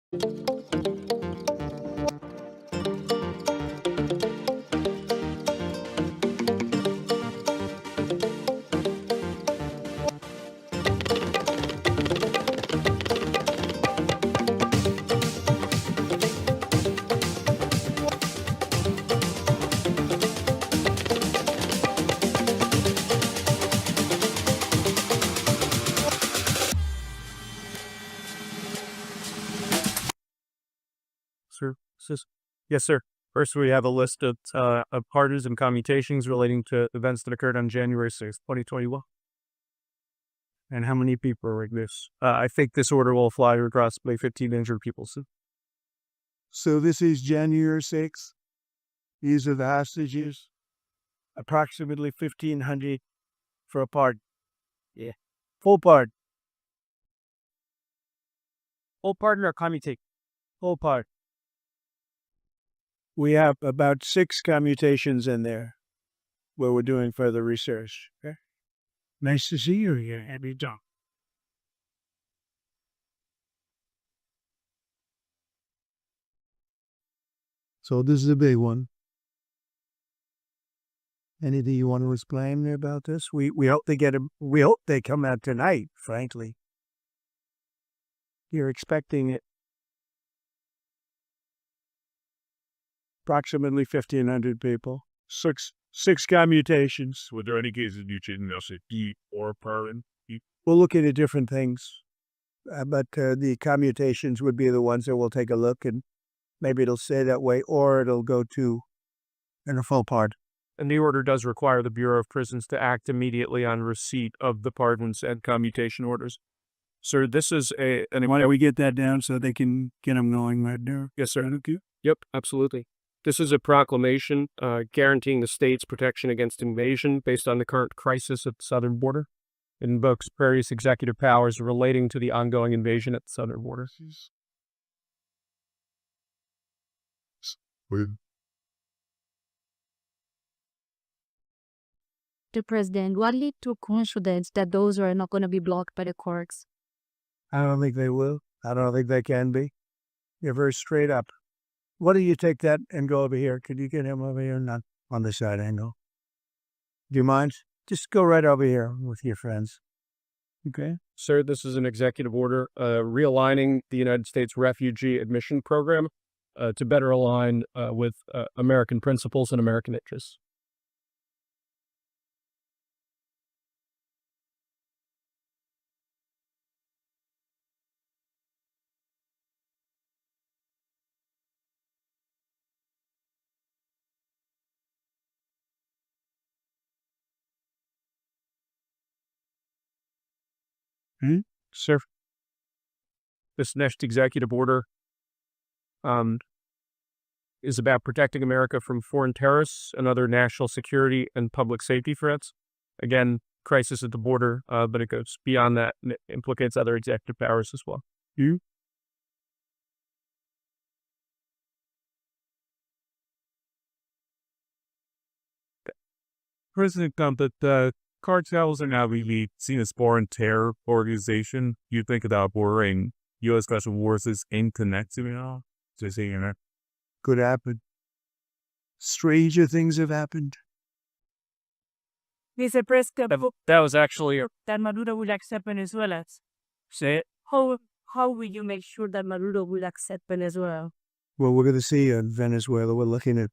Sir, yes, sir. First, we have a list of pardons and commutations relating to events that occurred on January 6th, 2021. And how many people are like this? I think this order will apply to approximately 15 injured people. So this is January 6th. These are the hostages. Approximately 1,500 for a pardon. Yeah. Full pardon. Full pardon or commutate? Full pardon. We have about 6 commutations in there where we're doing further research. Okay. Nice to see you here. Happy done. So this is a big one. Anything you want to explain about this? We hope we hope they come out tonight, frankly. You're expecting it. Approximately 1,500 people. Six commutations. Were there any cases you didn't know, say, or pardon? We'll look into different things. But the commutations would be the ones that we'll take a look, and maybe it'll stay that way, or it'll go to a full pardon. And the order does require the Bureau of Prisons to act immediately on receipt of the pardons and commutation orders. Sir, this is Why don't we get that down so they can get them going right there? Yes, sir. Yep, absolutely. This is a proclamation guaranteeing the state's protection against invasion based on the current crisis at the southern border. It invokes various executive powers relating to the ongoing invasion at the southern border. The president, what lead to confidence that those are not going to be blocked by the courts? I don't think they will. I don't think they can be. You're very straight up. Why don't you take that and go over here? Could you get him over here? Not on the side angle. Do you mind? Just go right over here with your friends. Okay. Sir, this is an executive order realigning the United States refugee admission program to better align with American principles and American interests. Sir, this next executive order is about protecting America from foreign terrorists and other national security and public safety threats. Again, crisis at the border, but it goes beyond that and it implicates other executive powers as well. President Trump, that the cartels are now really seen as foreign terror organization. You think about bordering U.S. special forces in connection, you know? Just saying that. Could happen. Stranger things have happened. Mr. President, That was actually that Maduro will accept Venezuela. say it. How will you make sure that Maduro will accept Venezuela? Well, we're going to see in Venezuela. We're looking at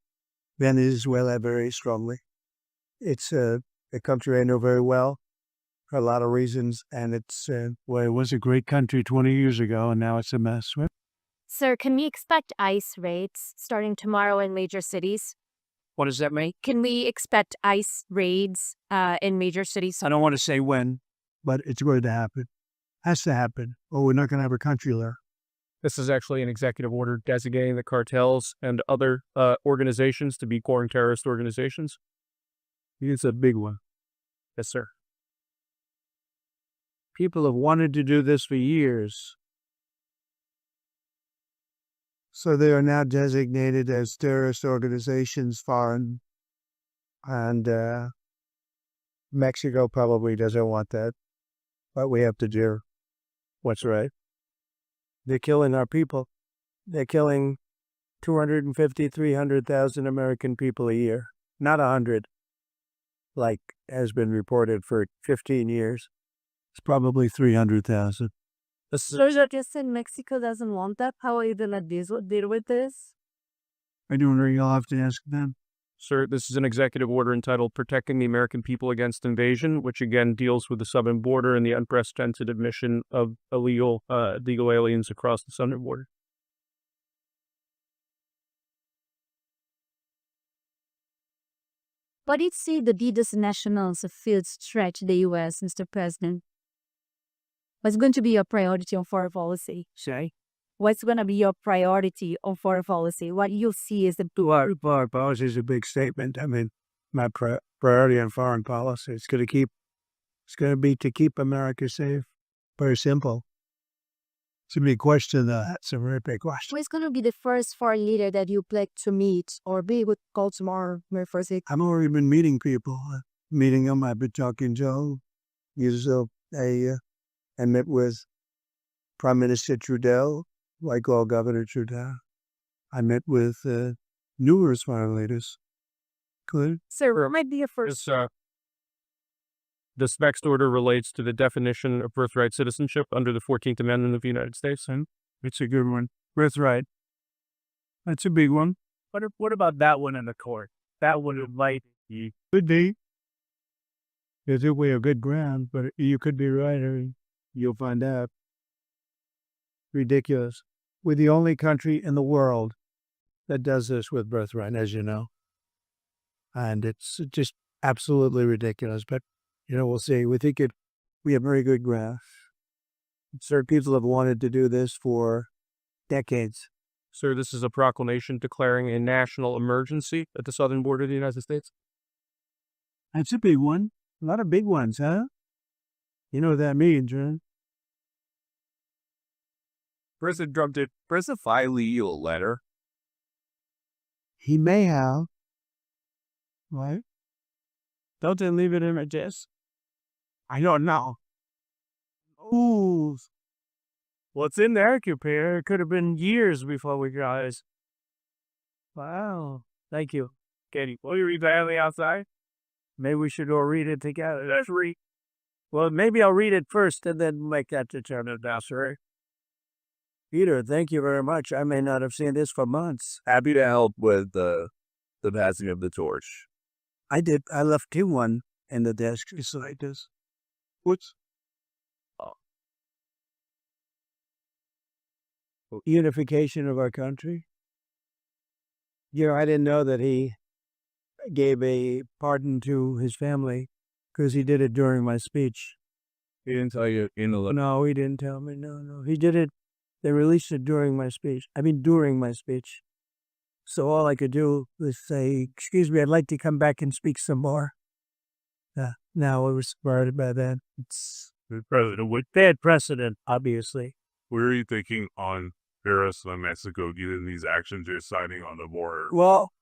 Venezuela very strongly. It's a country I know very well for a lot of reasons, and it's well, it was a great country 20 years ago, and now it's a mess. Sir, can we expect ICE raids starting tomorrow in major cities? What does that mean? Can we expect ICE raids in major cities? I don't want to say when, but it's going to happen. Has to happen, or we're not going to have a country there. This is actually an executive order designating the cartels and other organizations to be foreign terrorist organizations. It's a big one. Yes, sir. People have wanted to do this for years. So they are now designated as terrorist organizations, foreign, and Mexico probably doesn't want that, but we have to do what's right. They're killing our people. they're killing 250, 300,000 American people a year. Not 100, like has been reported for 15 years. It's probably 300,000. So that you said Mexico doesn't want that. How are you gonna deal with this? I don't know. You'll have to ask them. Sir, this is an executive order entitled Protecting the American People Against Invasion, which again deals with the southern border and the unprecedented admission of legal aliens across the southern border. What do you see the leaders nationals of field stretch the U.S., Mr. President? What's going to be your priority on foreign policy? Say? What's going to be your priority on foreign policy? What you see is the Foreign policy is a big statement. I mean, my priority on foreign policy is going to be to keep America safe. Very simple. It's a big question, though. That's a very big question. who's going to be the first foreign leader that you plan to meet or be with call tomorrow? My first I've already been meeting people. Meeting them, I've been talking to Joe. I met with Prime Minister Trudeau, like all Governor Trudeau. I met with numerous foreign leaders. Good. Sir, what might be your first? This next order relates to the definition of birthright citizenship under the 14th Amendment of the United States. And It's a good one. Birthright. That's a big one. what about that one in the court? That one might be. Could be. There's a way of good ground, but you could be right. Or you'll find out. Ridiculous. We're the only country in the world that does this with birthright, as you know. And it's just absolutely ridiculous. But, we'll see. We have very good ground. Certain people have wanted to do this for decades. Sir, this is a proclamation declaring a national emergency at the southern border of the United States. That's a big one. A lot of big ones, huh? You know what that means, right? President Trump, did President file you a letter? He may have. Right? Don't they leave it in a desk? I don't know. Ooh. Well, it's in there, Cupid. It could have been years before we got it. Wow. Thank you. Katie, will you read that on the outside? Maybe we should go read it together. Let's read. Well, maybe I'll read it first and then make that determination, right? Peter, thank you very much. I may not have seen this for months. Happy to help with the passing of the torch. I did. I left you one in the desk beside this. What's? Unification of our country. I didn't know that he gave a pardon to his family because he did it during my speech. He didn't tell you in the letter? No, he didn't tell me. No. He did it. They released it during my speech. During my speech. So all I could do was say, excuse me, I'd like to come back and speak some more. Now I was surprised by that. It's President, with bad precedent, obviously. What are you thinking on Paris and Mexico, given these actions you're citing on the border? Well,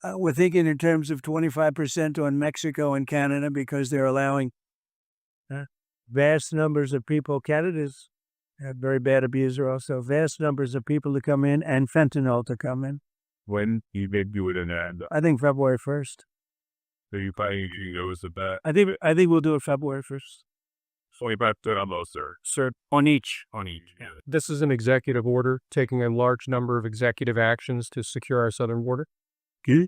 we're thinking in terms of 25% on Mexico and Canada because they're allowing vast numbers of people. Canada's a very bad abuser also. Vast numbers of people to come in and fentanyl to come in. When you may do it in end? I think February 1st. So you planning to go with the bet? I think we'll do it February 1st. 20% on those, sir. Sir, on each. Yeah. This is an executive order taking a large number of executive actions to secure our southern border. Good.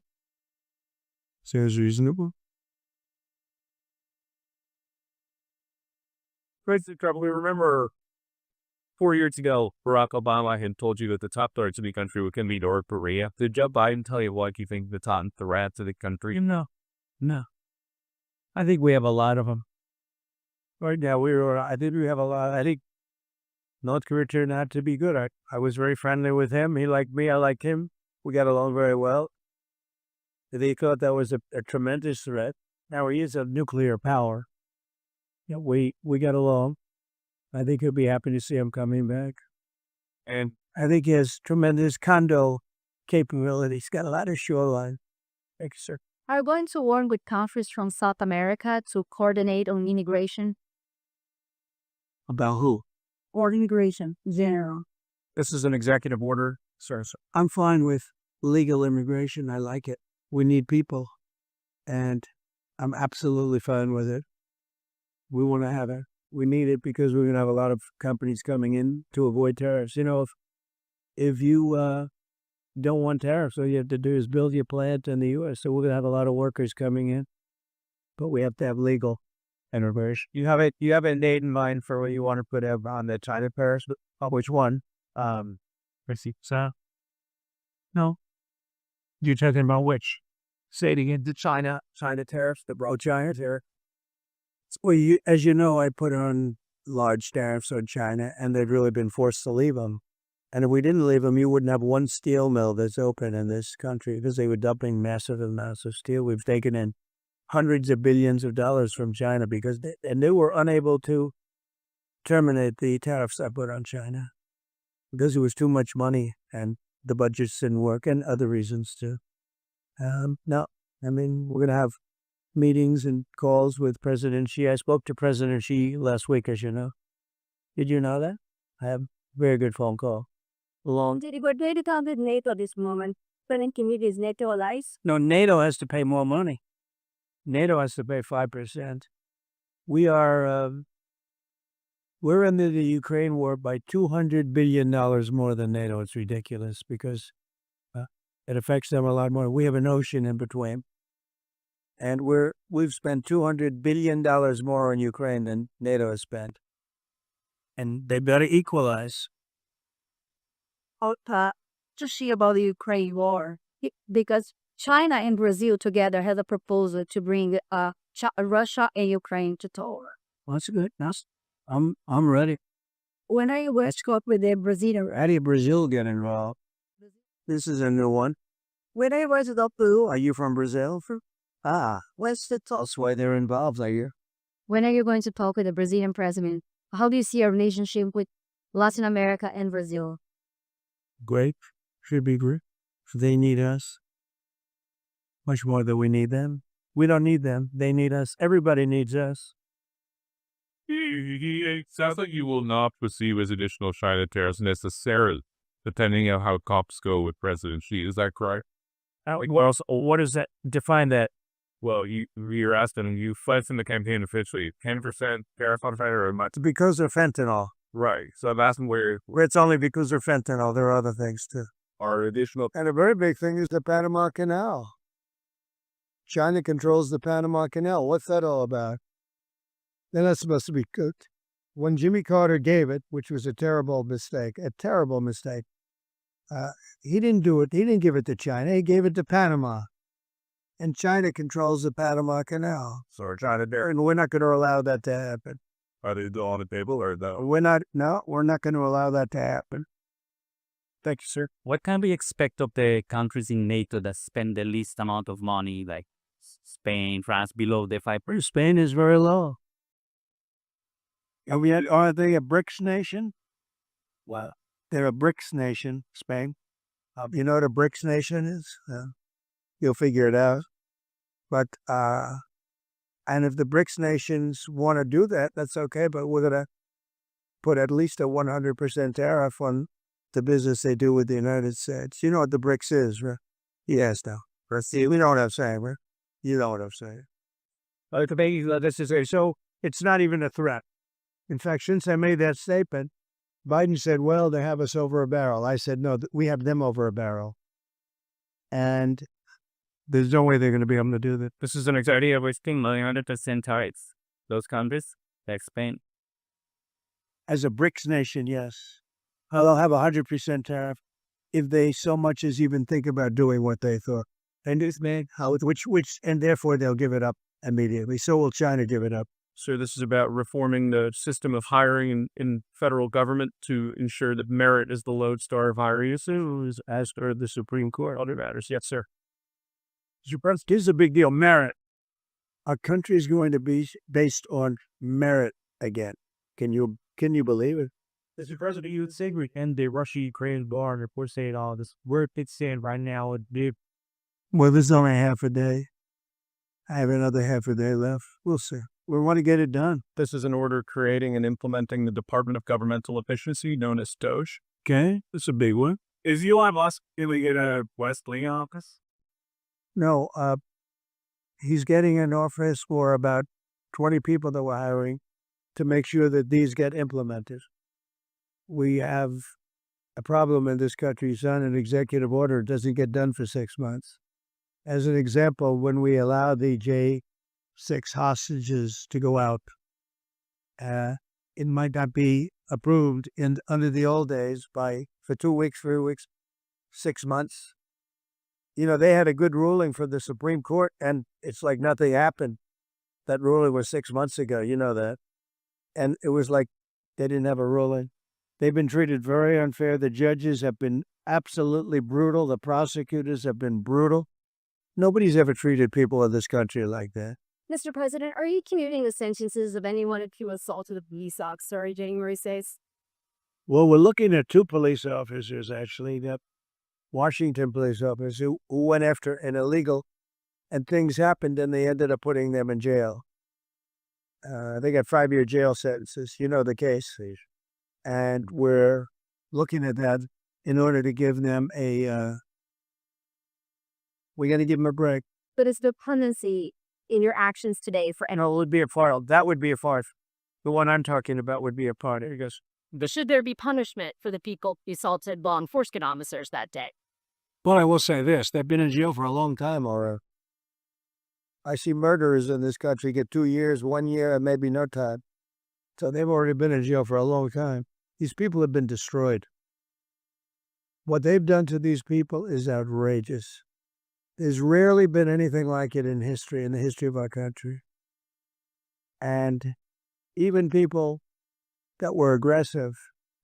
Sounds reasonable. President Trump, we remember 4 years ago, Barack Obama had told you that the top threats of the country were going to be North Korea. Did Joe Biden tell you what you think the top threats of the country? No. I think we have a lot of them. Right now, I think we have a lot. I think North Korea turned out to be good. I was very friendly with him. He liked me. I liked him. We got along very well. They thought that was a tremendous threat. Now he is a nuclear power. We got along. I think he'll be happy to see him coming back. And I think he has tremendous condo capability. He's got a lot of shoreline. Thank you, sir. Are you going to work with countries from South America to coordinate on immigration? About who? Or immigration, general. This is an executive order Sir. I'm fine with legal immigration. I like it. We need people. And I'm absolutely fine with it. We want to have it. We need it because we're going to have a lot of companies coming in to avoid tariffs. You know, if you don't want tariffs, all you have to do is build your plant in the U.S. So we're going to have a lot of workers coming in. But we have to have legal immigration. You have a date in mind for what you want to put up on the China tariffs? Which one? So, no. You're talking about which? Say it again. The China tariffs, the China tariff. Well, as you know, I put on large tariffs on China, and they've really been forced to leave them. And if we didn't leave them, you wouldn't have one steel mill that's open in this country because they were dumping massive amounts of steel. We've taken in hundreds of billions of dollars from China because they were unable to terminate the tariffs I put on China because it was too much money and the budgets didn't work and other reasons too. No, I mean, we're going to have meetings and calls with President Xi. I spoke to President Xi last week, as you know. Did you know that? I have a very good phone call. Did you go to talk with NATO this moment? When community is NATO allies? No, NATO has to pay more money. NATO has to pay 5%. We're into the Ukraine war by $200 billion more than NATO. It's ridiculous because it affects them a lot more. We have an ocean in between. And we've spent $200 billion more on Ukraine than NATO has spent. And they better equalize. Just see about the Ukraine war. Because China and Brazil together had a proposal to bring Russia and Ukraine to talk. Well, that's good. I'm ready. When are you going to talk with the Brazilian? How do Brazil get involved? This is a new one. When are you going to talk to? Are you from Brazil? What's the talk? That's why they're involved, I hear. When are you going to talk with the Brazilian president? How do you see our relationship with Latin America and Brazil? Great. Should be great. They need us. Much more than we need them. We don't need them. They need us. Everybody needs us. It sounds like you will not proceed with additional China tariffs necessarily, depending on how cops go with President Xi. Is that correct? What does that define that? Well, you're asking, you fled from the campaign officially, 10% tariff on China or much? Because of fentanyl. Right. So I'm asking where It's only because of fentanyl. There are other things too. are additional. And a very big thing is the Panama Canal. China controls the Panama Canal. What's that all about? Then that's supposed to be cooked. When Jimmy Carter gave it, which was a terrible mistake, he didn't do it. He didn't give it to China. He gave it to Panama. And China controls the Panama Canal. So we're trying to do. And we're not going to allow that to happen. Are they on the table or no? We're not going to allow that to happen. Thank you, sir. What can we expect of the countries in NATO that spend the least amount of money, like Spain, France, below the 5%? Spain is very low. Are they a BRICS nation? Well, they're a BRICS nation, Spain. You know what a BRICS nation is? You'll figure it out. But, and if the BRICS nations want to do that, that's okay. But we're going to put at least a 100% tariff on the business they do with the United States. You know what the BRICS is, right? Yes, no. We know what I'm saying, right? You know what I'm saying. So it's not even a threat. In fact, since I made that statement, Biden said, well, they have us over a barrel. I said, no, we have them over a barrel. And there's no way they're going to be able to do that. This is an example of wasting 100% tariffs. Those countries, like Spain. As a BRICS nation, yes. They'll have 100% tariff if they so much as even think about doing what they thought. And and therefore they'll give it up immediately. So will China give it up. So this is about reforming the system of hiring in federal government to ensure that merit is the lodestar of hiring, as per the Supreme Court. Other matters. Yes, sir. Here's a big deal. Merit. Our country is going to be based on merit again. Can you believe it? Mr. President, you would say we end the Russia-Ukraine war and report saying all this. Where it stand right now would be. Well, there's only half a day. I have another half a day left. We'll see. We want to get it done. This is an order creating and implementing the Department of Governmental Efficiency, known as DOGE. Okay, that's a big one. Is Elon Musk going to get a West Wing office? No, he's getting an office for about 20 people that we're hiring to make sure that these get implemented. We have a problem in this country. It's on an executive order. It doesn't get done for 6 months. As an example, when we allow the J6 hostages to go out, it might not be approved under the old days for 2 weeks, 3 weeks, 6 months. You know, they had a good ruling from the Supreme Court, and it's like nothing happened. That ruling was 6 months ago, you know that. And it was like they didn't have a ruling. They've been treated very unfair. The judges have been absolutely brutal. The prosecutors have been brutal. Nobody's ever treated people in this country like that. Mr. President, are you commuting the sentences of anyone who assaulted a police officer January 6th? Well, we're looking at 2 police officers, actually, the Washington police officers who went after an illegal, and things happened, and they ended up putting them in jail. They got 5-year jail sentences. You know the case. And we're looking at that in order to give them we're going to give them a break. But is the punency in your actions today for No, it would be a part. That would be a part. The one I'm talking about would be a part. He goes, should there be punishment for the people who assaulted law enforcement officers that day? But I will say this, they've been in jail for a long time, or I see murderers in this country get 2 years, 1 year, and maybe no time. So they've already been in jail for a long time. These people have been destroyed. What they've done to these people is outrageous. There's rarely been anything like it in the history of our country. And even people that were aggressive,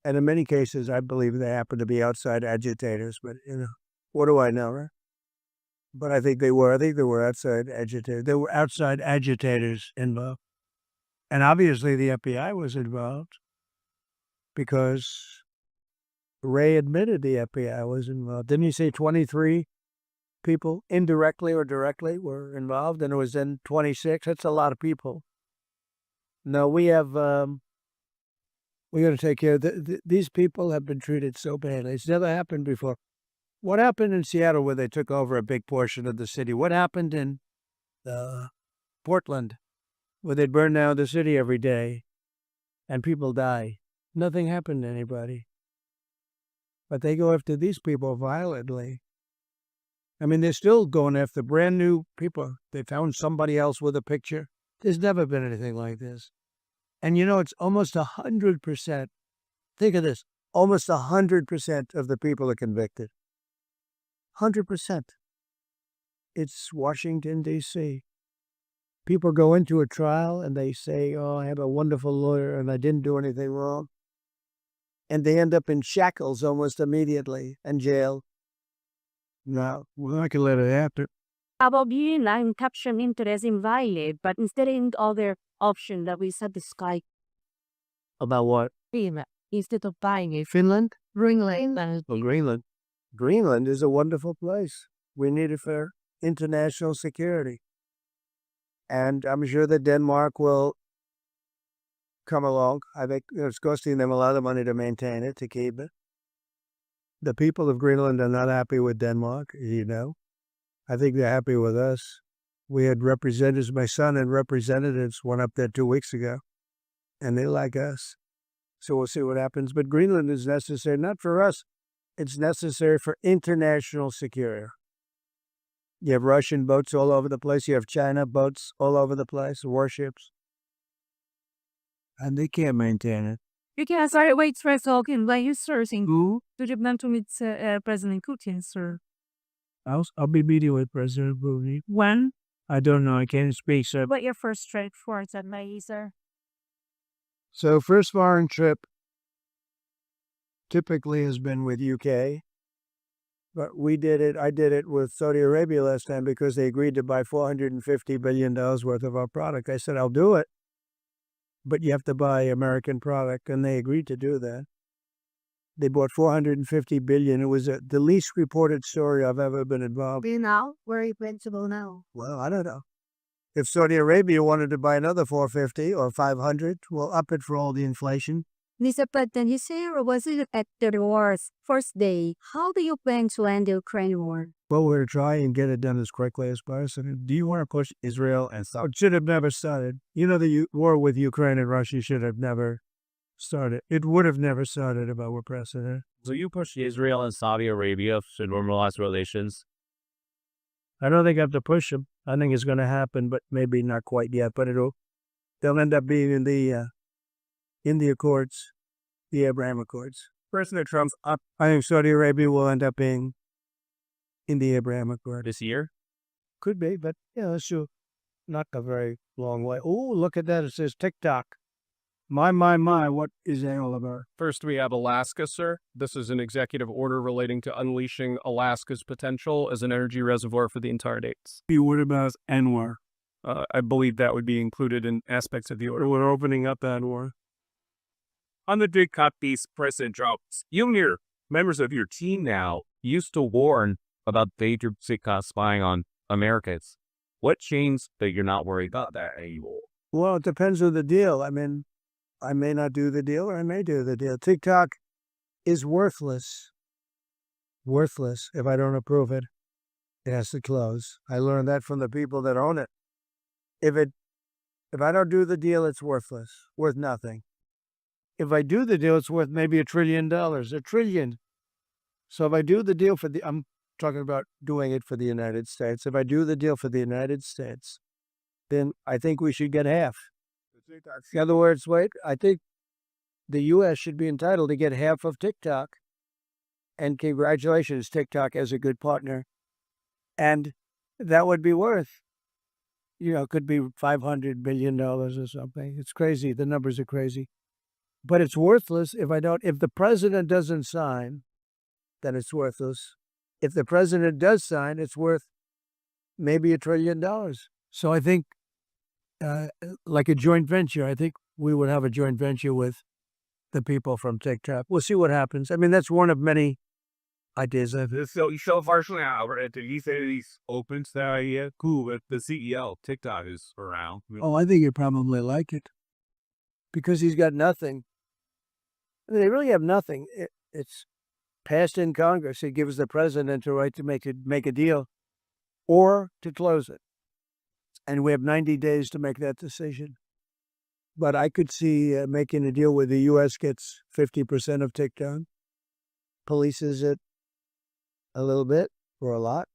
and in many cases, I believe they happen to be outside agitators, but, you know, what do I know, right? But I think they were outside agitators. There were outside agitators involved. And obviously the FBI was involved because Ray admitted the FBI was involved. Didn't he say 23 people indirectly or directly were involved, and it was then 26? That's a lot of people. No, we have, we got to take care of these people have been treated so badly. It's never happened before. What happened in Seattle where they took over a big portion of the city? What happened in Portland where they burn down the city every day and people die? Nothing happened to anybody. But they go after these people violently. I mean, they're still going after brand new people. They found somebody else with a picture. There's never been anything like this. And you know, it's almost 100%. Think of this. Almost 100% of the people are convicted. 100%. It's Washington, D.C. People go into a trial and they say, oh, I have a wonderful lawyer and I didn't do anything wrong. And they end up in shackles almost immediately and jail. No, we're not going to let it happen. About being and capturing interest in violate, but instead in other option that we set the sky about what? instead of buying it. Finland? Greenland. Well, Greenland. Greenland is a wonderful place. We need it for international security. And I'm sure that Denmark will come along. I think it's costing them a lot of money to maintain it, to keep it. The people of Greenland are not happy with Denmark, you know. I think they're happy with us. We had representatives, my son and representatives went up there 2 weeks ago, and they like us. So we'll see what happens. But Greenland is necessary, not for us. It's necessary for international security. You have Russian boats all over the place. You have China boats all over the place, warships. And they can't maintain it. You can start wait for talking like you searching who to the to meet President Putin, sir. I'll be meeting with President Putin. When? I don't know. I can't speak, sir. What your first trip for that May, sir? So first foreign trip typically has been with UK. But I did it with Saudi Arabia last time because they agreed to buy $450 billion worth of our product. I said, I'll do it. But you have to buy American product, and they agreed to do that. They bought $450 billion. It was the least reported story I've ever been involved in. Now, where are you principal now? Well, I don't know. If Saudi Arabia wanted to buy another 450 or 500, we'll up it for all the inflation. Mr. President, you say or was it at the war's first day? How do you plan to end the Ukraine war? Well, we're trying and get it done as quickly as possible. Do you want to push Israel and Saudi? It should have never started. You know, the war with Ukraine and Russia should have never started. It would have never started if I were president. So you push Israel and Saudi Arabia to normalize relations. I don't think I have to push them. I think it's going to happen, but maybe not quite yet. But they'll end up being in the Accords, the Abraham Accords. President Trump's up. I think Saudi Arabia will end up being in the Abraham Accord. This year? Could be, but yeah, it's not a very long way. Oh, look at that. It says TikTok. My, what is that all about? First, we have Alaska, sir. This is an executive order relating to unleashing Alaska's potential as an energy reservoir for the entire states. What about Anwar? I believe that would be included in aspects of the order. We're opening up Anwar. On the big cut piece, President Trump, you and your members of your team now used to warn about dangerous spying on Americans. What changed that you're not worried about that anymore? Well, it depends on the deal. I mean, I may not do the deal or I may do the deal. TikTok is worthless. Worthless if I don't approve it. It has to close. I learned that from the people that own it. If I don't do the deal, it's worthless. Worth nothing. If I do the deal, it's worth maybe $1 trillion. $1 trillion. So if I do the deal I'm talking about doing it for the United States. If I do the deal for the United States, then I think we should get half. In other words, I think the U.S. should be entitled to get half of TikTok. And congratulations, TikTok as a good partner. And that would be worth, could be $500 billion or something. It's crazy. The numbers are crazy. But it's worthless if the president doesn't sign, then it's worthless. If the president does sign, it's worth maybe $1 trillion. So I think like a joint venture, I think we would have a joint venture with the people from TikTok. We'll see what happens. I mean, that's one of many ideas. So partially out, did he say he's open to that idea? Cool, but the CEO, TikTok is around. Oh, I think he'd probably like it. Because he's got nothing. I mean, they really have nothing. It's passed in Congress. It gives the president the right to make a deal or to close it. And we have 90 days to make that decision. But I could see making a deal where the U.S. gets 50% of TikTok, polices it a little bit or a lot,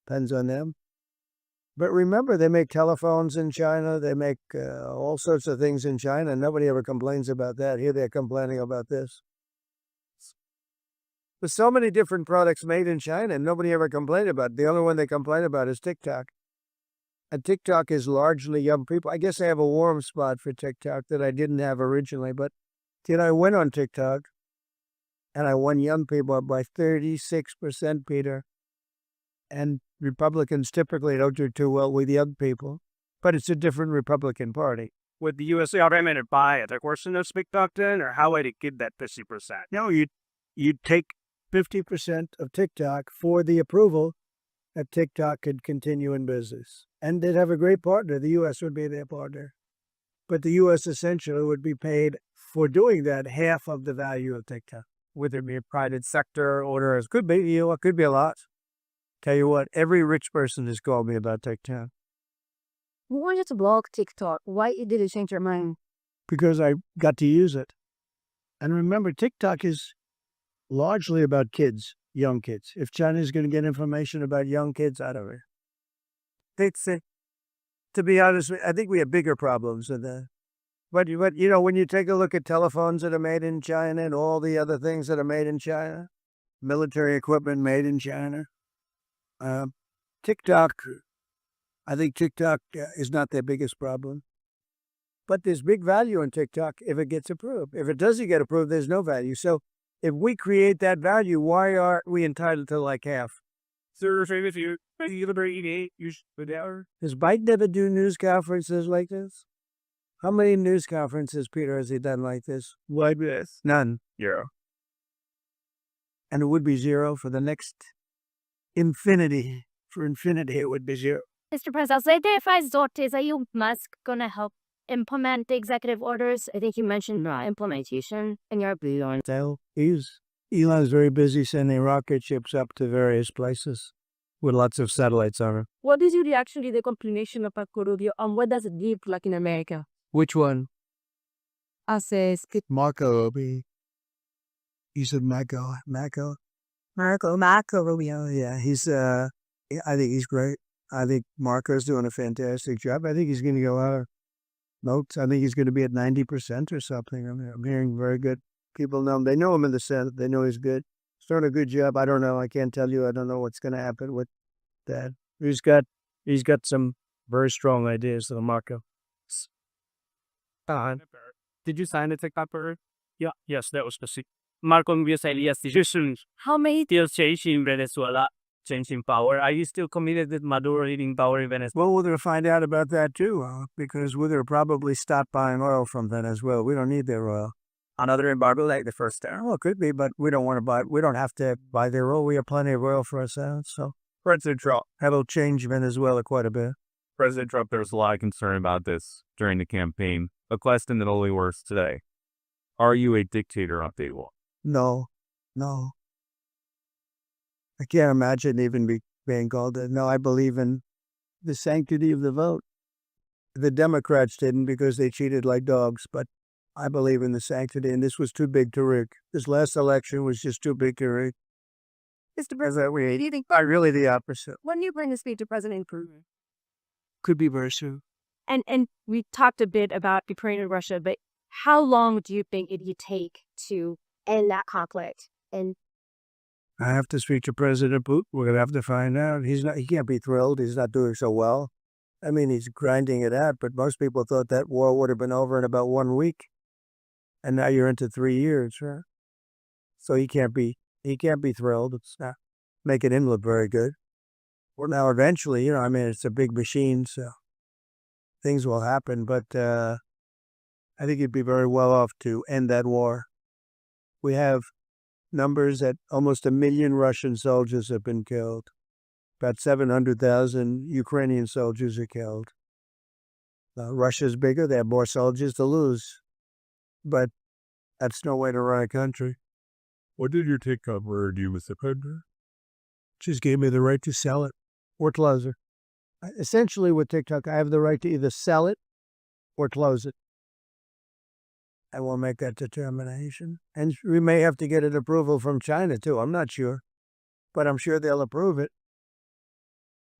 depends on them. But remember, they make telephones in China. They make all sorts of things in China. Nobody ever complains about that. Here they're complaining about this. There's so many different products made in China, and nobody ever complained about it. The only one they complain about is TikTok. And TikTok is largely young people. I guess I have a warm spot for TikTok that I didn't have originally. But I went on TikTok, and I won young people by 36%, Peter. And Republicans typically don't do too well with young people. But it's a different Republican Party. Would the U.S. government buy a portion of TikTok then, or how would it get that 50%? No, you'd take 50% of TikTok for the approval that TikTok could continue in business. And they'd have a great partner. The U.S. would be their partner. But the U.S. essentially would be paid for doing that half of the value of TikTok. Would there be a private sector order? It could be, it could be a lot. Tell you what, every rich person has called me about TikTok. Who wanted to block TikTok? Why did you change your mind? Because I got to use it. And remember, TikTok is largely about kids, young kids. If China's going to get information about young kids, I don't know. To be honest, I think we have bigger problems than that. But when you take a look at telephones that are made in China and all the other things that are made in China, military equipment made in China, TikTok, I think TikTok is not their biggest problem. But there's big value in TikTok if it gets approved. If it doesn't get approved, there's no value. So if we create that value, why aren't we entitled to like half? Sir, if you Does Biden ever do news conferences like this? How many news conferences, Peter, has he done like this? like this? None. Yeah. And it would be zero for the next infinity. For infinity, it would be zero. Mr. President, say if I thought is Elon Musk gonna help implement the executive orders? I think you mentioned implementation in your blue line. Elon's very busy sending rocket ships up to various places with lots of satellites on them. What is your reaction to the compilation of Akurudio and what does it look like in America? Which one? As a Marco Obi. You said Marco Rubio. Yeah, I think he's great. I think Marco's doing a fantastic job. I think he's going to go out of notes. I think he's going to be at 90% or something. I'm hearing very good people know him. They know him in the Senate. They know he's good. He's doing a good job. I don't know. I can't tell you. I don't know what's going to happen with that. He's got some very strong ideas, the Marco. Did you sign the TikTok bird? Yeah, yes, that was the Marco Rubio's ideas. Decisions. How many Still changing Venezuela, changing power. Are you still committed with Maduro leading power in Venezuela? Well, we're going to find out about that too, because we're going to probably stop buying oil from Venezuela. We don't need their oil. Another embargo like the first time. Well, it could be, but we don't want to buy. We don't have to buy their oil. We have plenty of oil for ourselves. So President Trump. that'll change Venezuela quite a bit. President Trump, there was a lot of concern about this during the campaign. A question that only works today. Are you a dictator on day one? No. I can't imagine even being called that. No, I believe in the sanctity of the vote. The Democrats didn't because they cheated like dogs, but I believe in the sanctity, and this was too big to rig. This last election was just too big to rig. Mr. President, do you think Really the opposite. when you bring the speech to President Putin? Could be very soon. and we talked a bit about Ukraine and Russia, but how long do you think it would take to And that conflict. And I have to speak to President Putin. We're going to have to find out. He can't be thrilled. He's not doing so well. I mean, he's grinding it out, but most people thought that war would have been over in about 1 week. And now you're into 3 years, right? So he can't be thrilled. It's not making him look very good. Well, now eventually, it's a big machine, so things will happen. But I think he'd be very well off to end that war. We have numbers that almost 1 million Russian soldiers have been killed. About 700,000 Ukrainian soldiers are killed. Russia's bigger. They have more soldiers to lose. But that's no way to run a country. What did your TikTok bird do, Mr. President? Just gave me the right to sell it or close it. Essentially, with TikTok, I have the right to either sell it or close it. I will make that determination. And we may have to get an approval from China, too. I'm not sure. But I'm sure they'll approve it.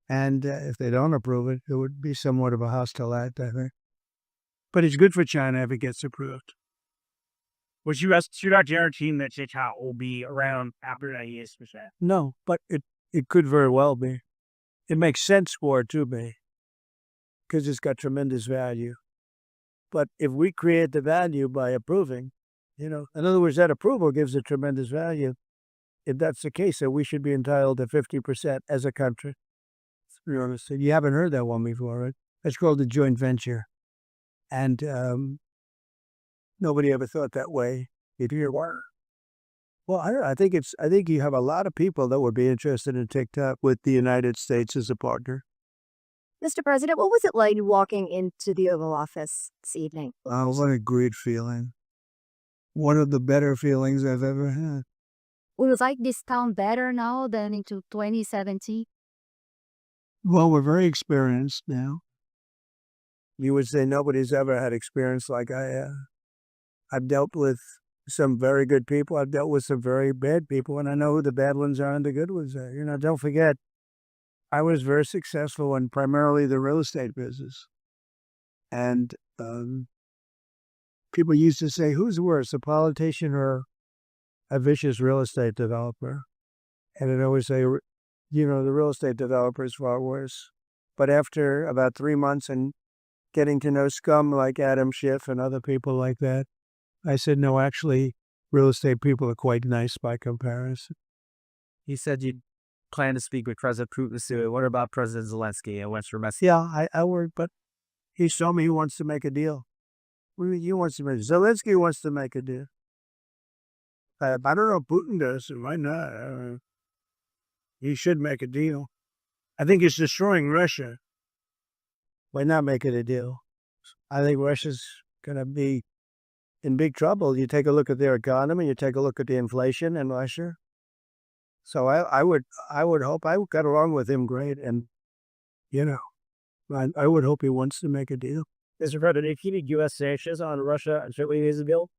And if they don't approve it, it would be somewhat of a hostile act, I think. But it's good for China if it gets approved. Was you're not guaranteeing that TikTok will be around after 98%? No, but it could very well be. It makes sense for it to be, because it's got tremendous value. But if we create the value by approving, in other words, that approval gives it tremendous value. If that's the case, then we should be entitled to 50% as a country. You haven't heard that one before, right? It's called a joint venture. And nobody ever thought that way. If you're well, I think you have a lot of people that would be interested in TikTok with the United States as a partner. Mr. President, what was it like walking into the Oval Office this evening? What a great feeling. One of the better feelings I've ever had. Was like this town better now than into 2017? Well, we're very experienced now. You would say nobody's ever had experience like I have. I've dealt with some very good people. I've dealt with some very bad people, and I know who the bad ones are and the good ones are. Don't forget, I was very successful in primarily the real estate business. And people used to say, who's worse, a politician or a vicious real estate developer? And I'd always say, the real estate developer is far worse. But after about 3 months and getting to know scum like Adam Schiff and other people like that, I said, no, actually, real estate people are quite nice by comparison. You said you plan to speak with President Putin soon. What about President Zelensky and Western Messi? Yeah, I work, but he told me he wants to make a deal. Zelensky wants to make a deal. I don't know if Putin does, and why not? He should make a deal. I think he's destroying Russia. Why not make it a deal? I think Russia's going to be in big trouble. You take a look at their economy, you take a look at the inflation in Russia. So I would hope. I got along with him great, and I would hope he wants to make a deal. Mr. President, if you need U.S. sanctions on Russia and certainly his bill,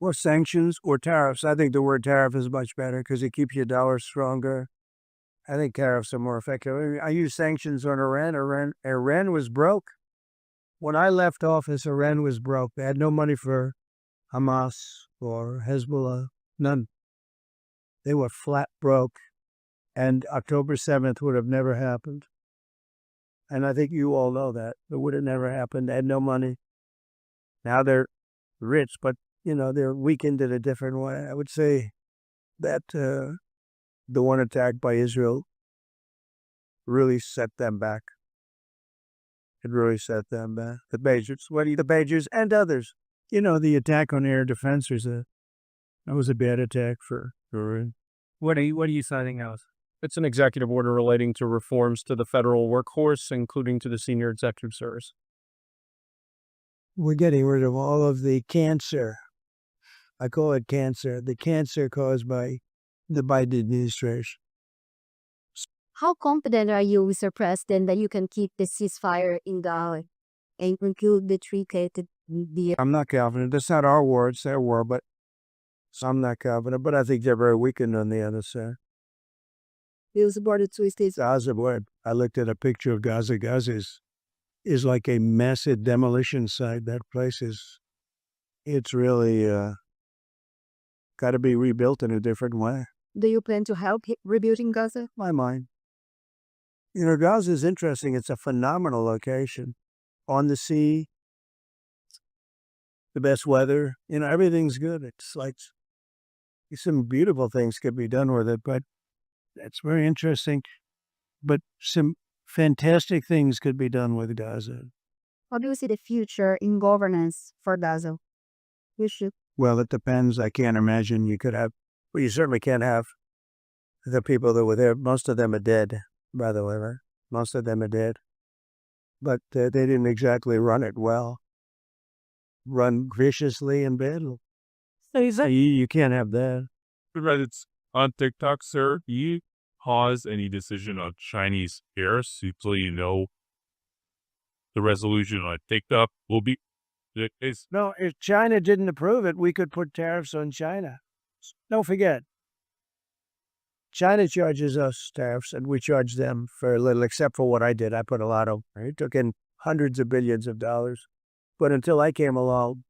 Or sanctions or tariffs. I think the word tariff is much better because it keeps your dollar stronger. I think tariffs are more effective. I mean, I use sanctions on Iran. Iran was broke. When I left office, Iran was broke. They had no money for Hamas or Hezbollah. None. They were flat broke. And October 7th would have never happened. And I think you all know that. It would have never happened. They had no money. Now they're rich, but, they're weakened in a different way. I would say that the one attack by Israel really set them back. It really set them back. The Bajors and others. The attack on air defense that was a bad attack for Iran. what are you signing out? It's an executive order relating to reforms to the federal workforce, including to the senior executive service. We're getting rid of all of the cancer. I call it cancer. The cancer caused by the Biden administration. How confident are you, Mr. President, that you can keep the ceasefire in Gaza and conclude the treated deal? I'm not confident. That's not our war. It's their war, but I'm not confident. But I think they're very weakened on the other side. Will support the two states. Gaza, boy, I looked at a picture of Gaza. Gaza is like a massive demolition site. That place it's really got to be rebuilt in a different way. Do you plan to help rebuilding Gaza? My mind. Gaza is interesting. It's a phenomenal location. On the sea, the best weather, everything's good. It's like some beautiful things could be done with it, but it's very interesting. But some fantastic things could be done with Gaza. How do you see the future in governance for Gaza? Well, it depends. I can't imagine you could have, well, you certainly can't have the people that were there. Most of them are dead, by the way, right? Most of them are dead. But they didn't exactly run it well. Run viciously and badly. So You can't have that. It's on TikTok, sir. Do you pause any decision on Chinese tariffs until you know the resolution on TikTok will be? No, if China didn't approve it, we could put tariffs on China. Don't forget, China charges us tariffs, and we charge them for a little, except for what I did. I put a lot of, I took in hundreds of billions of dollars. But until I came along,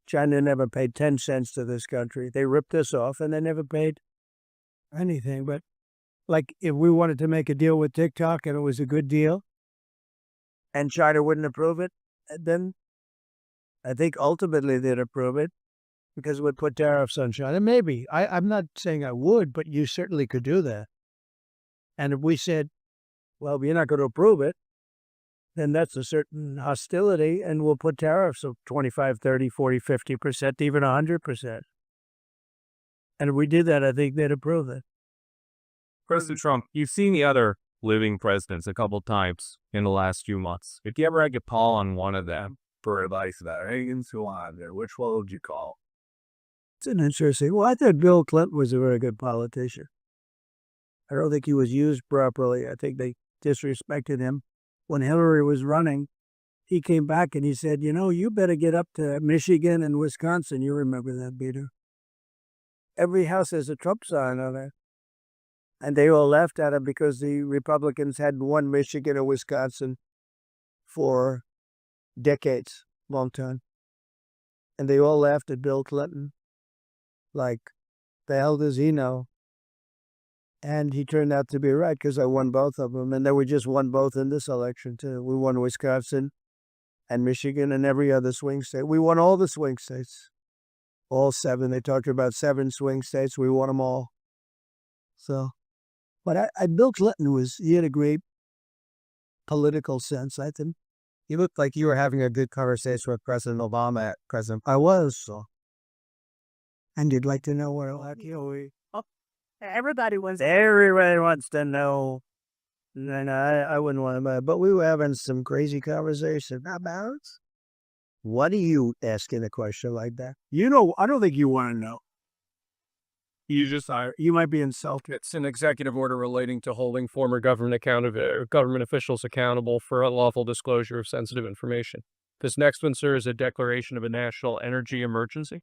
China never paid 10 cents to this country. They ripped us off, and they never paid anything. But like, if we wanted to make a deal with TikTok and it was a good deal, and China wouldn't approve it, then I think ultimately they'd approve it because it would put tariffs on China. Maybe. I'm not saying I would, but you certainly could do that. And if we said, well, you're not going to approve it, then that's a certain hostility, and we'll put tariffs of 25, 30, 40, 50%, even 100%. And if we did that, I think they'd approve it. President Trump, you've seen the other living presidents a couple times in the last few months. If you ever had to call on one of them for advice about anything so on there, which one would you call? It's an interesting. Well, I thought Bill Clinton was a very good politician. I don't think he was used properly. I think they disrespected him. When Hillary was running, he came back and he said, you better get up to Michigan and Wisconsin. You remember that, Peter? Every house has a Trump sign on it. And they all laughed at him because the Republicans hadn't won Michigan or Wisconsin for decades, long time. And they all laughed at Bill Clinton. Like, the hell does he know? And he turned out to be right because I won both of them. And then we just won both in this election, too. We won Wisconsin and Michigan and every other swing state. We won all the swing states. All 7. They talked about 7 swing states. We won them all. So, but Bill Clinton he had a great political sense, I think. You looked like you were having a good conversation with President Obama at present. I was, so. And you'd like to know what Everybody wants. Everybody wants to know. And I wouldn't want to, but we were having some crazy conversation about What are you asking a question like that? You know, I don't think you want to know. You just are. You might be insulted. It's an executive order relating to holding former government officials accountable for unlawful disclosure of sensitive information. This next one, sir, is a declaration of a national energy emergency.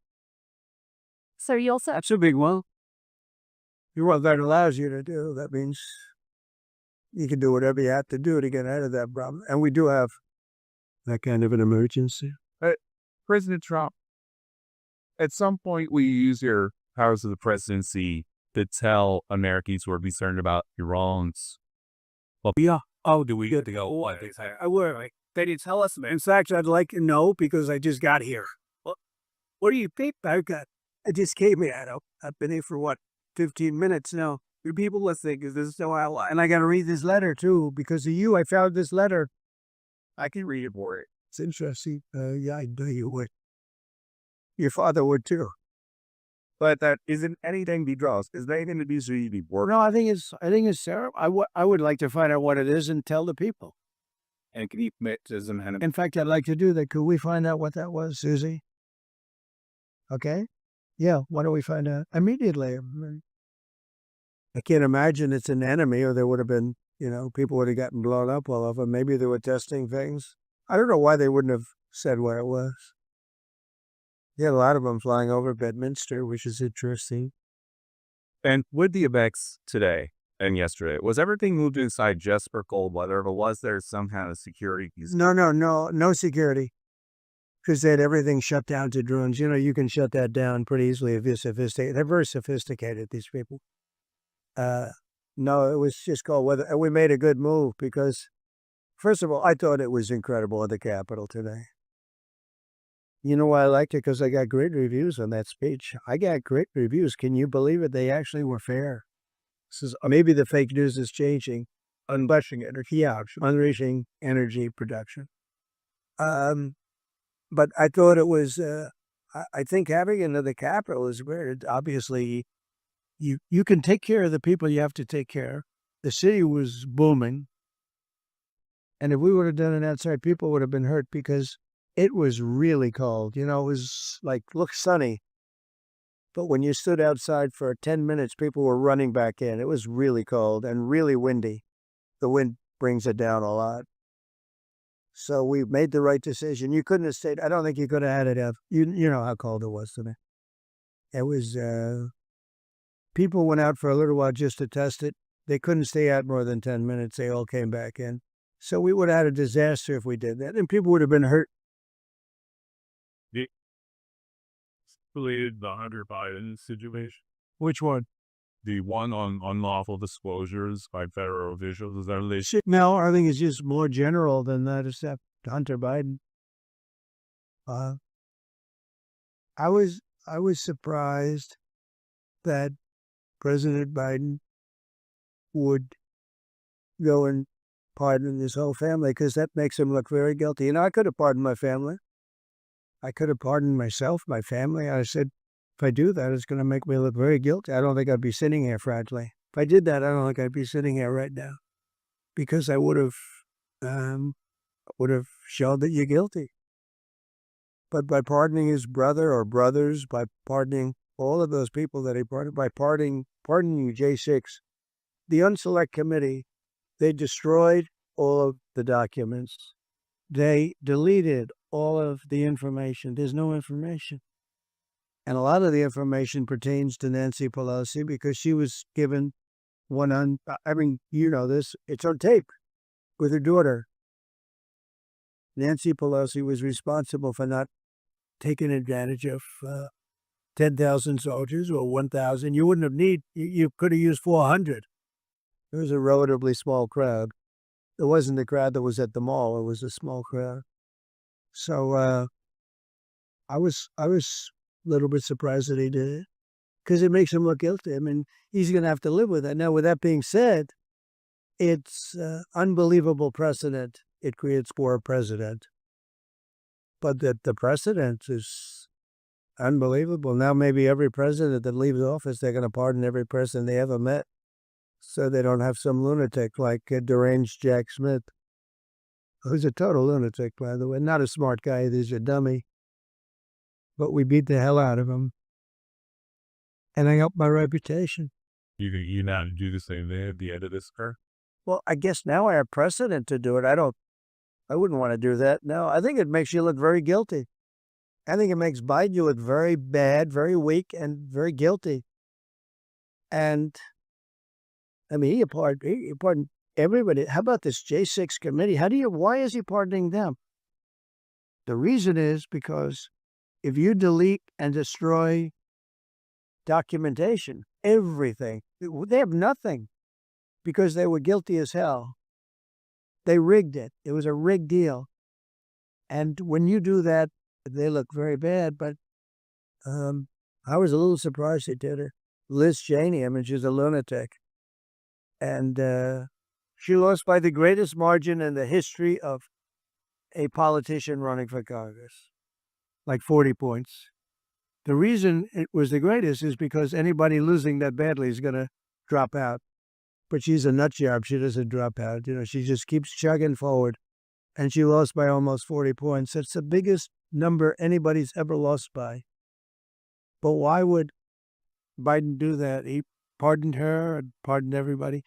So you also That's a big one. What that allows you to do, that means you can do whatever you have to do to get out of that problem. And we do have that kind of an emergency. President Trump, at some point, we use your powers of the presidency to tell Americans who are concerned about Iran's. Well, Yeah. Oh, do we get to go? What? I would. They didn't tell us. In fact, I'd like to know because I just got here. What do you think? I just came here. I've been here for what, 15 minutes now. Do people listening? Because this is so out. And I got to read this letter too because of you. I found this letter. I can read it for it. It's interesting. Yeah, I know you would. Your father would too. But that isn't anything be draws. Is there anything to be so you be work? No, I think it's terrible. I would like to find out what it is and tell the people. And can you commit to some kind of In fact, I'd like to do that. Could we find out what that was, Susie? Okay. Yeah, why don't we find out immediately? I can't imagine it's an enemy or there would have been, people would have gotten blown up all over. Maybe they were testing things. I don't know why they wouldn't have said what it was. Yeah, a lot of them flying over Bedminster, which is interesting. And with the events today and yesterday, was everything moved inside just for cold weather, or was there some kind of security? No security. Because they had everything shut down to drones. You can shut that down pretty easily if you're sophisticated. They're very sophisticated, these people. No, it was just cold weather. And we made a good move because, first of all, I thought it was incredible at the Capitol today. You know why I liked it? Because I got great reviews on that speech. I got great reviews. Can you believe it? They actually were fair. Maybe the fake news is changing. Unleashing energy. Yeah, unleashing energy production. But I thought it was, I think having it in the Capitol is weird. Obviously, you can take care of the people you have to take care of. The city was booming. And if we would have done it outside, people would have been hurt because it was really cold. It was looked sunny. But when you stood outside for 10 minutes, people were running back in. It was really cold and really windy. The wind brings it down a lot. So we made the right decision. You couldn't have stayed. I don't think you could have had it up. You know how cold it was today. It was, people went out for a little while just to test it. They couldn't stay out more than 10 minutes. They all came back in. So we would have had a disaster if we did that. And people would have been hurt. Related the Hunter Biden situation. Which one? The one on unlawful disclosures by federal officials. Is that related? No, I think it's just more general than that, except Hunter Biden. I was surprised that President Biden would go and pardon his whole family because that makes him look very guilty. I could have pardoned my family. I could have pardoned myself, my family. I said, if I do that, it's going to make me look very guilty. I don't think I'd be sitting here, frankly. If I did that, I don't think I'd be sitting here right now because I would have shown that you're guilty. But by pardoning his brother or brothers, by pardoning all of those people that he pardoned, by pardoning J6, the Unselect Committee, they destroyed all of the documents. They deleted all of the information. There's no information. And a lot of the information pertains to Nancy Pelosi because she was given this, it's on tape with her daughter. Nancy Pelosi was responsible for not taking advantage of 10,000 soldiers or 1,000. You wouldn't have you could have used 400. It was a relatively small crowd. It wasn't the crowd that was at the mall. It was a small crowd. So I was a little bit surprised that he did it because it makes him look guilty. I mean, he's going to have to live with it. Now, with that being said, it's unbelievable precedent it creates for a president. But that the precedent is unbelievable. Now, maybe every president that leaves office, they're going to pardon every person they ever met so they don't have some lunatic like deranged Jack Smith. who's a total lunatic, by the way, not a smart guy, he's a dummy. But we beat the hell out of him. And I helped my reputation. You think you now do the same thing at the end of this car? Well, I guess now I have precedent to do it. I wouldn't want to do that. No, I think it makes you look very guilty. I think it makes Biden look very bad, very weak, and very guilty. And I mean, he pardoned everybody. How about this J6 committee? Why is he pardoning them? The reason is because if you delete and destroy documentation, everything, they have nothing because they were guilty as hell. They rigged it. It was a rigged deal. And when you do that, they look very bad. But I was a little surprised they did it. Liz Cheney, I mean, she's a lunatic. And she lost by the greatest margin in the history of a politician running for Congress, like 40 points. The reason it was the greatest is because anybody losing that badly is going to drop out. But she's a nut job. She doesn't drop out. You know, she just keeps chugging forward. And she lost by almost 40 points. That's the biggest number anybody's ever lost by. But why would Biden do that? He pardoned her and pardoned everybody.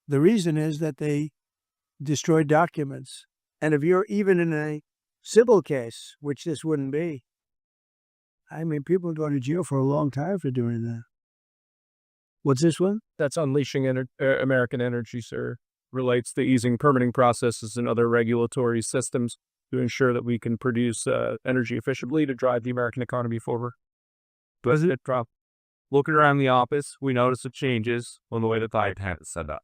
The reason is that they destroyed documents. And if you're even in a civil case, which this wouldn't be, I mean, people go to jail for a long time for doing that. What's this one? That's unleashing American energy, sir. Relates to easing permitting processes and other regulatory systems to ensure that we can produce energy efficiently to drive the American economy forward. President Trump, looking around the office, we notice the changes on the way that Biden had it set up.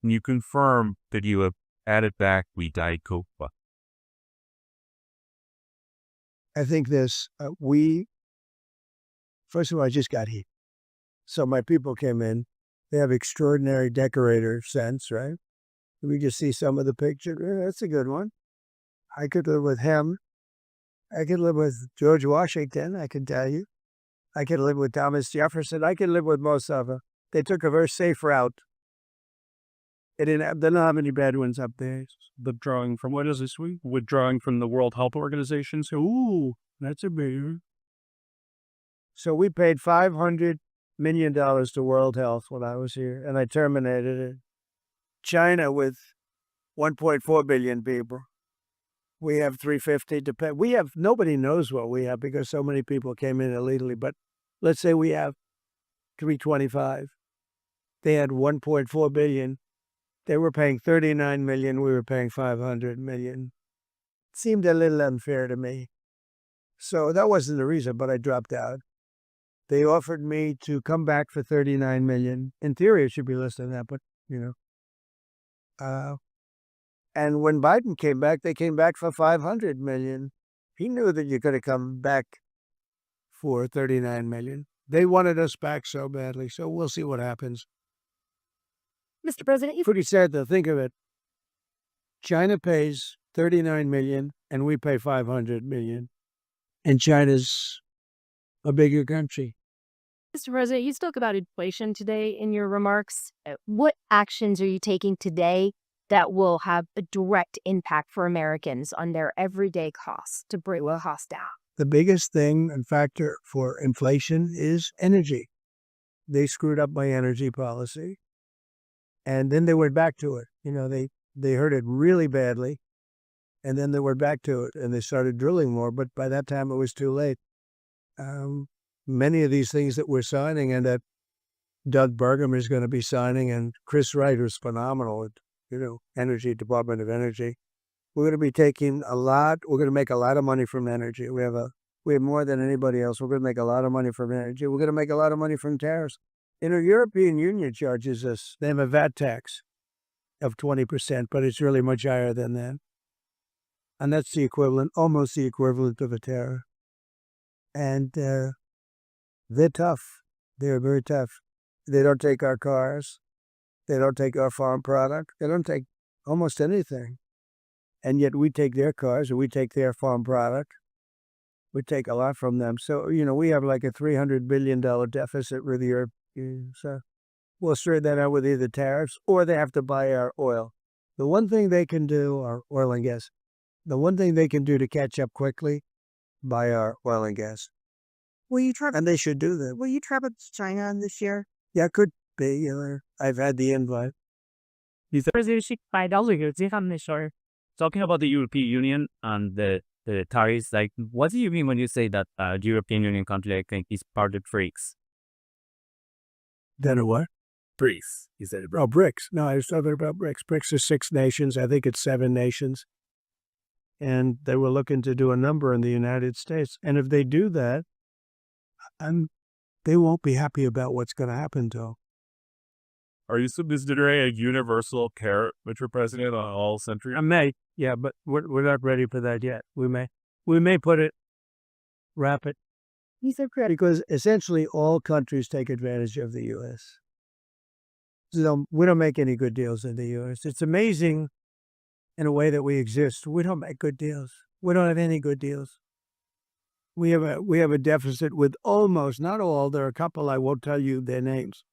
And you confirm that you have added back we Diet Coke. I think this, first of all, I just got here. So my people came in. They have extraordinary decorator sense, right? We just see some of the pictures. That's a good one. I could live with him. I could live with George Washington, I can tell you. I could live with Thomas Jefferson. I could live with most of them. They took a very safe route. They don't have any bad ones up there. Withdrawing from, what is this week? Withdrawing from the World Health Organization. So, ooh, that's a big. So we paid $500 million to World Health when I was here, and I terminated it. China with 1.4 billion people. We have 350 to pay. Nobody knows what we have because so many people came in illegally, but let's say we have 325. They had 1.4 billion. They were paying 39 million. We were paying 500 million. Seemed a little unfair to me. So that wasn't the reason, but I dropped out. They offered me to come back for 39 million. In theory, it should be less than that, but, you know. And when Biden came back, they came back for 500 million. He knew that you could have come back for 39 million. They wanted us back so badly, so we'll see what happens. Mr. President, you Pretty sad to think of it. China pays 39 million and we pay 500 million. And China's a bigger country. Mr. President, you spoke about inflation today in your remarks. What actions are you taking today that will have a direct impact for Americans on their everyday costs to bring the costs down? The biggest thing and factor for inflation is energy. They screwed up my energy policy. And then they went back to it. You know, they hurt it really badly. And then they went back to it and they started drilling more. But by that time, it was too late. Many of these things that we're signing and that Doug Burgum is going to be signing and Chris Wright, who's phenomenal at, Energy, Department of Energy. We're going to be taking we're going to make a lot of money from energy. We have more than anybody else. We're going to make a lot of money from energy. We're going to make a lot of money from tariffs. The European Union charges us, they have a VAT tax of 20%, but it's really much higher than that. And that's almost the equivalent of a tariff. And they're tough. They're very tough. They don't take our cars. They don't take our farm product. They don't take almost anything. And yet we take their cars and we take their farm product. We take a lot from them. So, we have like a $300 billion deficit with Europe. So we'll straighten that out with either tariffs or they have to buy our oil. The one thing they can do, our oil and gas, The one thing they can do to catch up quickly, buy our oil and gas. Will you travel? And they should do that. Will you travel to China this year? Yeah, could be. I've had the invite. Talking about the European Union and the tariffs, like, what do you mean when you say that the European Union country like, is part of BRICS? Then a what? BRICS. You said it. Oh, BRICS. No, I was talking about BRICS. BRICS is 6 nations. I think it's 7 nations. And they were looking to do a number in the United States. And if they do that, they won't be happy about what's going to happen to them. Are you considering a universal care, Mr. President, on all centuries? I may, yeah, but we're not ready for that yet. We may wrap it, Mr. President, because essentially all countries take advantage of the U.S. So we don't make any good deals in the U.S. It's amazing in a way that we exist. We don't make good deals. We don't have any good deals. We have a deficit with almost, not all, there are a couple, I won't tell you their names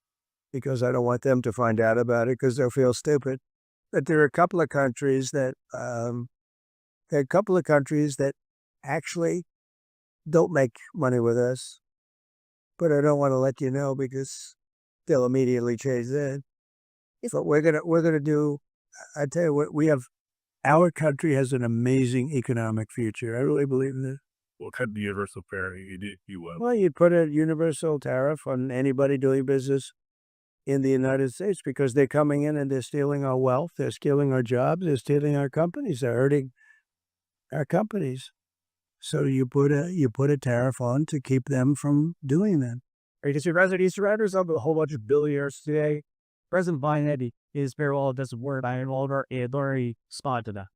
because I don't want them to find out about it because they'll feel stupid. But there are a couple of countries that actually don't make money with us. But I don't want to let you know because they'll immediately change that. But we're gonna do. I tell you what, our country has an amazing economic future. I really believe in this. What kind of universal care you want? Well, you'd put a universal tariff on anybody doing business in the United States because they're coming in and they're stealing our wealth, they're stealing our jobs, they're stealing our companies, they're hurting our companies. So you put a tariff on to keep them from doing that. Because your residents of a whole bunch of billionaires today. President Biden is very well doesn't work by an older very spot to that.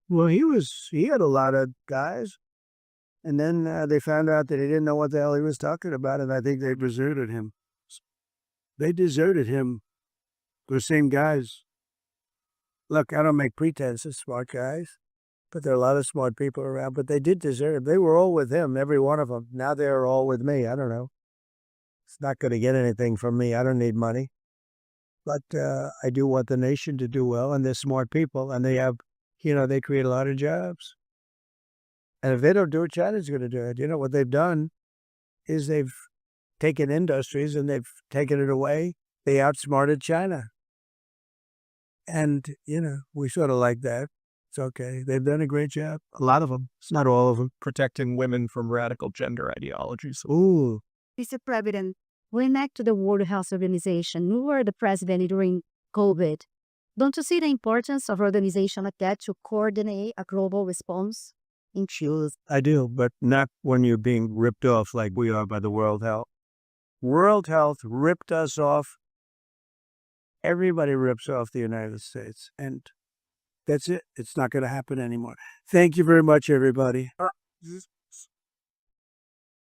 Well, he had a lot of guys, and then they found out that he didn't know what the hell he was talking about, and I think they deserted him. They deserted him. The same guys. Look, I don't make pretenses, smart guys, but there are a lot of smart people around, but they did desert him. They were all with him, every one of them. Now they're all with me. I don't know. It's not going to get anything from me. I don't need money. But I do want the nation to do well, and they're smart people, and they have, they create a lot of jobs. And if they don't do it, China's going to do it. What they've done is they've taken industries and they've taken it away. They outsmarted China. And, we sort of like that. It's okay. They've done a great job. A lot of them. It's not all of them. Protecting women from radical gender ideologies. Ooh. Mr. President, Going back to the World Health Organization, you were the president during COVID. Don't you see the importance of organization like that to coordinate a global response? I do, but not when you're being ripped off like we are by the World Health. World Health ripped us off. Everybody rips off the United States. And that's it. It's not going to happen anymore. Thank you very much, everybody.